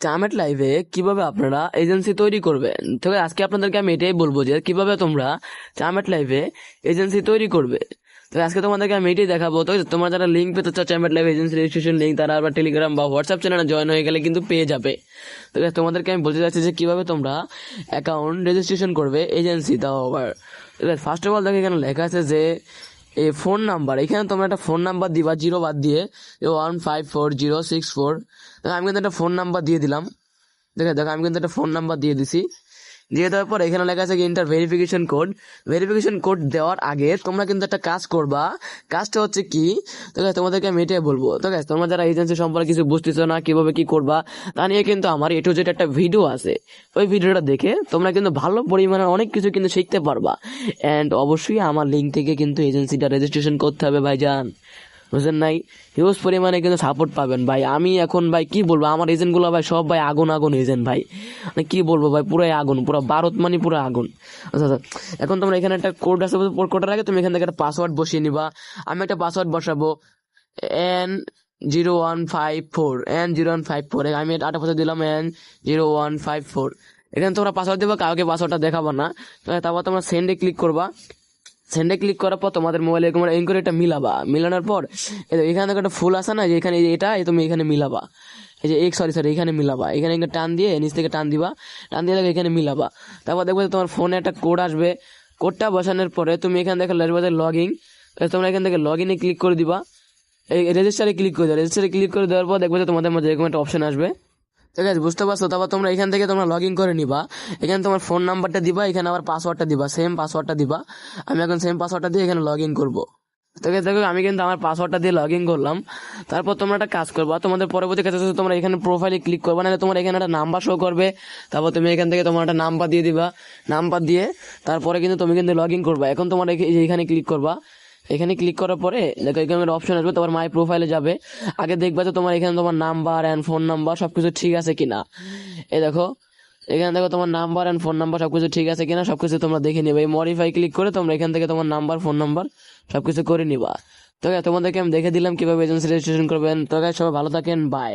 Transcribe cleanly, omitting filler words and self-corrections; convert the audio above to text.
চামেট লাইভে কিভাবে আপনারা এজেন্সি তৈরি করবেন, তো আজকে আপনাদেরকে আমি এটাই বলবো যে কিভাবে তোমরা চামেট লাইভে এজেন্সি তৈরি করবে। তো আজকে তোমাদেরকে আমি এটাই দেখাবো। তো তোমরা যারা লিঙ্ক পেতে চাও চামেট লাইভ এজেন্সি রেজিস্ট্রেশন লিঙ্ক, তারা আবার টেলিগ্রাম বা হোয়াটসঅ্যাপ চ্যানেলে জয়েন হয়ে গেলে কিন্তু পেয়ে যাবে। তো তোমাদেরকে আমি বলতে চাচ্ছি যে কিভাবে তোমরা অ্যাকাউন্ট রেজিস্ট্রেশন করবে এজেন্সি। তাও আবার ফার্স্ট অফ অল দেখো এখানে লেখা আছে যে এই ফোন নাম্বার, এখানে তোমরা একটা ফোন নাম্বার দিবা জিরো বাদ দিয়ে 15406 4। আমি কিন্তু একটা ফোন নাম্বার দিয়ে দিলাম। দেখো দেখো আমি কিন্তু একটা ফোন নাম্বার দিয়ে দিছি। দিয়ে দেওয়ার পর এখানে লেখা আছে কি inter verification code. Verification code দেওয়ার আগে তোমরা কিন্তু একটা কাজ করবা। কাজটা হচ্ছে কি, তো guys, তোমাদেরকে আমি এটাই বলবো। তো guys, তোমরা যারা এজেন্সি সম্পর্কে কিছু বুঝতেছো না কিভাবে কি করবা, তা নিয়ে কিন্তু আমার এ টু জেড একটা ভিডিও আছে। ওই ভিডিওটা দেখে তোমরা কিন্তু ভালো পরিমাণে অনেক কিছু কিন্তু শিখতে পারবা। অ্যান্ড অবশ্যই আমার লিঙ্ক থেকে কিন্তু এজেন্সিটা রেজিস্ট্রেশন করতে হবে ভাইজান, বুঝলেন নাই? হিউজ পরিমাণে কিন্তু সাপোর্ট পাবেন ভাই। আমি এখন ভাই কি বলবো, আমার এজেন্টগুলো ভাই সব ভাই আগুন আগুন এজেন্ট ভাই। মানে কি বলবো ভাই, পুরাই আগুন, পুরো ভারত মানে পুরো আগুন। আচ্ছা আচ্ছা, এখন তোমরা এখানে একটা কোড আছে, কোডের আগে তুমি এখান থেকে একটা পাসওয়ার্ড বসিয়ে নিবা। আমি একটা পাসওয়ার্ড বসাবো, N0154 আমি আটা পাসওয়ার্ড দিলাম N0154। এখানে তোমরা পাসওয়ার্ড দিবা, কাউকে পাসওয়ার্ডটা দেখাবা না। তারপর তোমরা সেন্ডে ক্লিক করবা। সেন্ডে ক্লিক করার পর তোমাদের মোবাইলে তোমরা এই করে এটা মিলাবা। মিলানোর পর এখানে দেখো একটা ফুল আসে না, যে এখানে এটা তুমি এখানে মিলাবা। এই যে সরি এখানে মিলাবা, এখানে টান দিয়ে নিচ থেকে টান দিবা। টান দিয়ে দেখো এখানে মিলাবা। তারপর দেখবে যে তোমার ফোনে একটা কোড আসবে। কোডটা বসানোর পরে তুমি এখানে দেখো লগ ইন। তোমরা এখান থেকে লগ ইনে ক্লিক করে দিবা। এই রেজিস্টারে ক্লিক করে দেওয়া। রেজিস্টারে ক্লিক করে দেওয়ার পর দেখবে যে তোমাদের মধ্যে এরকম একটা অপশন আসবে। ঠিক আছে, বুঝতে পারছো? তারপর তোমরা এখান থেকে তোমরা লগ ইন করে নিবা। এখানে তোমার ফোন নাম্বারটা দিবা, এখানে আবার পাসওয়ার্ডটা দিবা, সেম পাসওয়ার্ডটা দিবা। আমি এখন সেম পাসওয়ার্ডটা দিয়ে এখানে লগ ইন করবো। দেখো আমি কিন্তু আমার পাসওয়ার্ডটা দিয়ে লগ ইন করলাম। তারপর তোমরা একটা কাজ করবা, তোমাদের পরবর্তী কাজ হচ্ছে তোমরা এখানে প্রোফাইলে ক্লিক করবা, না তোমার এখানে একটা নাম্বার শো করবে। তারপর তুমি এখান থেকে তোমার একটা নাম্বার দিয়ে দিবা। নাম্বার দিয়ে তারপরে কিন্তু তুমি কিন্তু লগ ইন করবা। এখন তোমার এখানে ক্লিক করবা। এখানে ক্লিক করার পরে দেখো এখানে একটা অপশন আসবে, তোমার মাই প্রোফাইলে যাবে। আগে দেখবা যে তোমার এখানে তোমার নাম্বার অ্যান্ড ফোন নাম্বার সবকিছু ঠিক আছে কিনা। এই দেখো এখানে দেখো তোমার নাম্বার অ্যান্ড ফোন নাম্বার সবকিছু ঠিক আছে কিনা, সবকিছু তোমরা দেখে নিবে। এই মডিফাই ক্লিক করে তোমরা এখান থেকে তোমার নাম্বার ফোন নাম্বার সবকিছু করে নিবা। তো তোমাদেরকে আমি দেখে দিলাম কিভাবে এজেন্সি রেজিস্ট্রেশন করবেন। তো সবাই ভালো থাকেন, বাই।